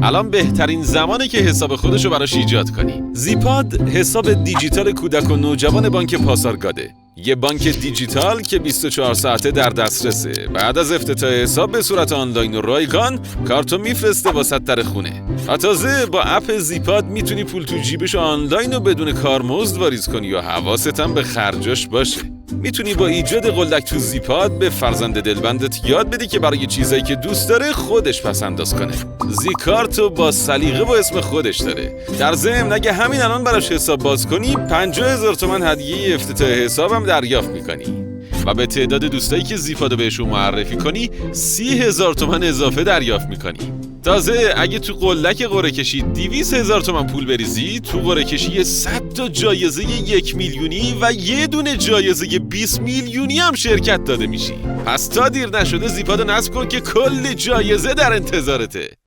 الان بهترین زمانه که حساب خودشو براش ایجاد کنی. زیپاد حساب دیجیتال کودک و نوجوان بانک پاسارگاده. یه بانک دیجیتال که 24 ساعته در دسترسه. بعد از افتتاح حساب به صورت آنلاین و رایگان کارتو میفرسته واسط در خونه. تازه با اپ زیپاد میتونی پول تو جیبش آنلاین و بدون کارمزد واریز کنی و حواست هم به خرجاش باشه. میتونی با ایجاد قلدک تو زیپاد به فرزند دلبندت یاد بدی که برای چیزایی که دوست داره خودش پسنداز کنه. زیکارتو با سلیقه و اسم خودش داره. در ضمن اگه همین الان براش حساب باز کنی 50,000 تومان هدیه افتتاح حسابم دریافت میکنی و به تعداد دوستایی که زیپادو بهشون معرفی کنی 30,000 تومان اضافه دریافت میکنی. تازه اگه تو قلدک قرعه کشی 200,000 تومان پول بریزی، تو قرعه کشی 100 تا جایزه 1 میلیونی و یه دونه جایزه 20 میلیونی هم شرکت داده میشی. پس تا دیر نشده زیپادو نصب کن که کلی جایزه در انتظارته.